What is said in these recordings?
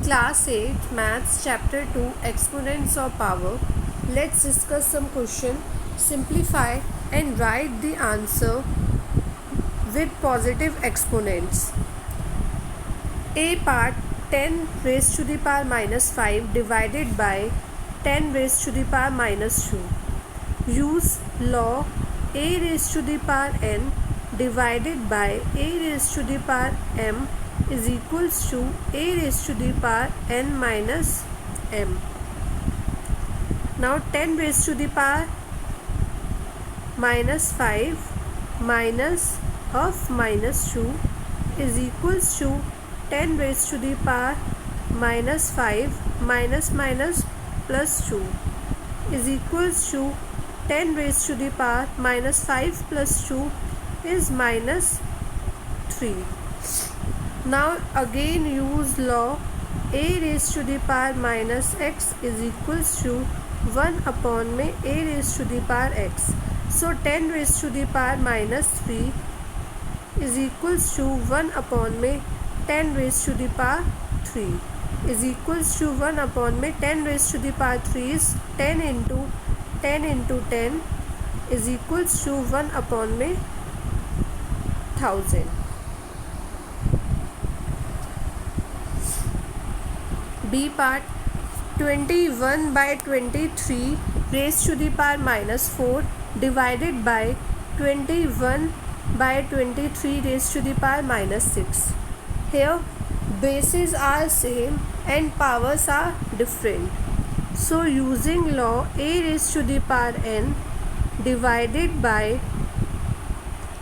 Class 8 Maths Chapter 2 Exponents of Power. Let's discuss some question. Simplify and write the answer with positive exponents. A part 10 raised to the power minus 5 divided by 10 raised to the power minus 2. Use law a raised to the power n divided by a raised to the power m is equals to a raised to the power n minus m. Now 10 raised to the power minus 5 minus of minus 2 is equals to 10 raised to the power minus 5 minus minus plus 2 is equals to 10 raised to the power minus 5 plus 2 is minus 3. Now again use law a raised to the power minus x is equals to 1 upon में a raised to the power x. So 10 raised to the power minus 3 is equals to 1 upon में 10 raised to the power 3 is equals to 1 upon में 10 raised to the power 3 is 10 into 10 is equals to 1 upon में 1000. B part 21 by 23 raised to the power minus 4 divided by 21 by 23 raised to the power minus 6. Here bases are same and powers are different. So using law a raised to the power n divided by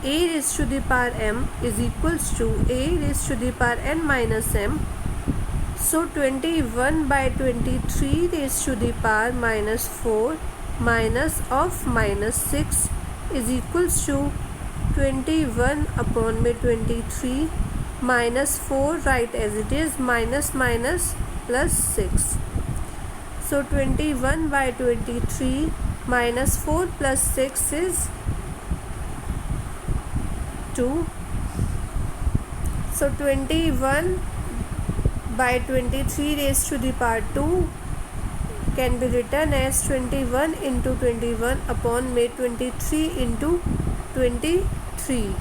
a raised to the power m is equals to a raised to the power n minus m. So 21 by 23 raised to the power minus 4 minus of minus 6 is equals to 21 upon में 23 minus 4 write as it is minus minus plus 6. So 21 by 23 minus 4 plus 6 is 2. So 21 by 23 raised to the power 2 can be written as 21 into 21 upon में 23 into 23.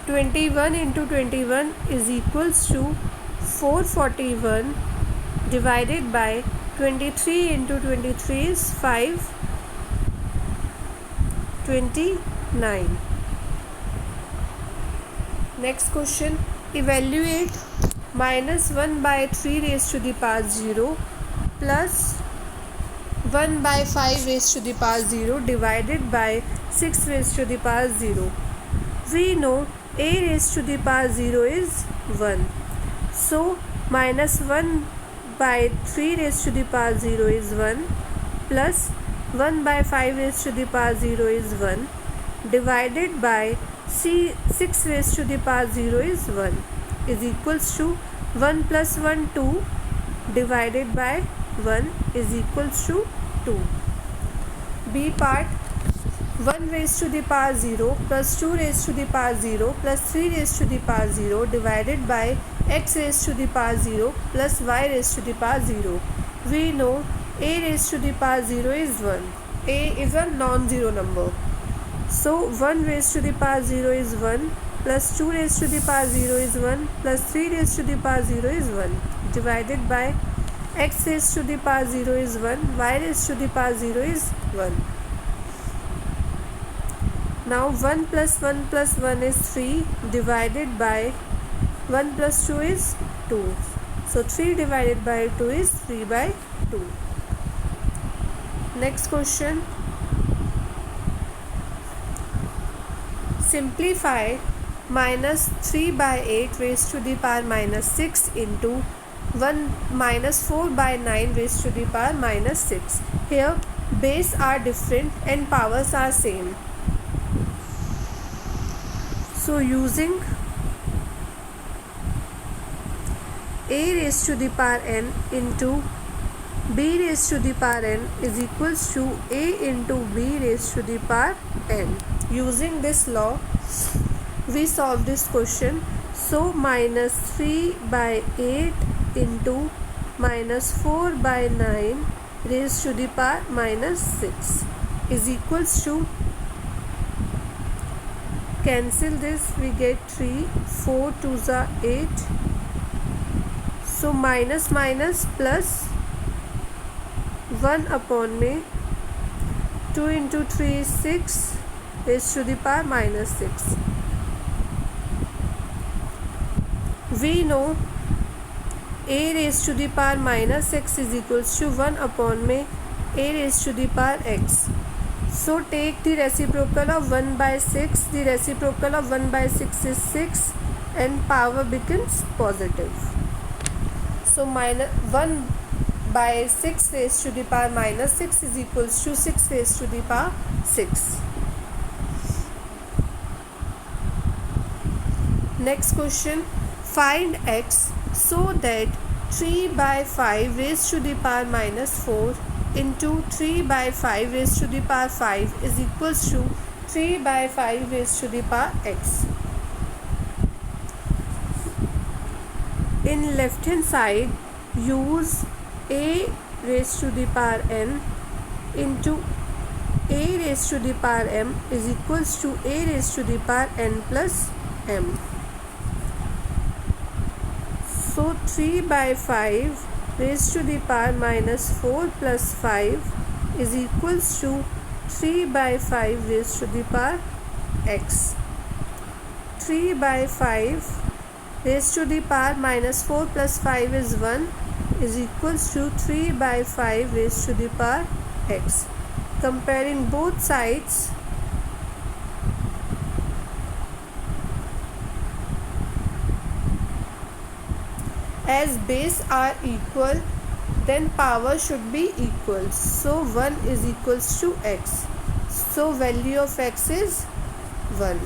21 into 21 is equals to 441 divided by 23 into 23 is 529. Next question. Evaluate minus 1 by 3 raised to the power 0 plus 1 by 5 raised to the power 0 divided by 6 raised to the power 0. We know a raised to the power 0 is 1. So minus 1 by 3 raised to the power 0 is 1 plus 1 by 5 raised to the power 0 is 1 divided by 6 raised to the power 0 is 1 is equals to 1 plus 1 2 divided by 1 is equals to 2. B part 1 raised to the power 0 plus 2 raised to the power 0 plus 3 raised to the power 0 divided by x raised to the power 0 plus y raised to the power 0. We know a raised to the power 0 is 1. A is a non-zero number. So 1 raised to the power 0 is 1 plus 2 raised to the power 0 is 1 plus 3 raised to the power 0 is 1 divided by x raised to the power 0 is 1, y raised to the power 0 is 1. Now 1 plus 1 plus 1 is 3 divided by 1 plus 2 is 2. So 3 divided by 2 is 3 by 2. Next question. Simplify minus 3 by 8 raised to the power minus 6 into 1 minus 4 by 9 raised to the power minus 6. Here base are different and powers are same. So using a raised to the power n into b raised to the power n is equals to a into b raised to the power n. Using this law we solve this question. So minus 3 by 8 into minus 4 by 9 raised to the power minus 6 is equals to, cancel this, we get 3, 4 2s are 8, so minus minus plus 1 upon में 2 into 3 is 6 raised to the power minus 6. We know a raised to the power minus x is equals to 1 upon में a raised to the power x. So take the reciprocal of 1 by 6. The reciprocal of 1 by 6 is 6 and power becomes positive. So minus 1 by 6 raised to the power minus 6 is equals to 6 raised to the power 6. Next question. Find x so that 3 by 5 raised to the power minus 4 into 3 by 5 raised to the power 5 is equals to 3 by 5 raised to the power x. In left hand side, use a raised to the power n into a raised to the power m is equals to a raised to the power n plus m. So 3 by 5 raised to the power minus 4 plus 5 is equals to 3 by 5 raised to the power x. 3 by 5 raised to the power minus 4 plus 5 is 1 is equals to 3 by 5 raised to the power x. Comparing both sides, as base are equal, then power should be equal. So 1 is equals to x. So value of x is 1.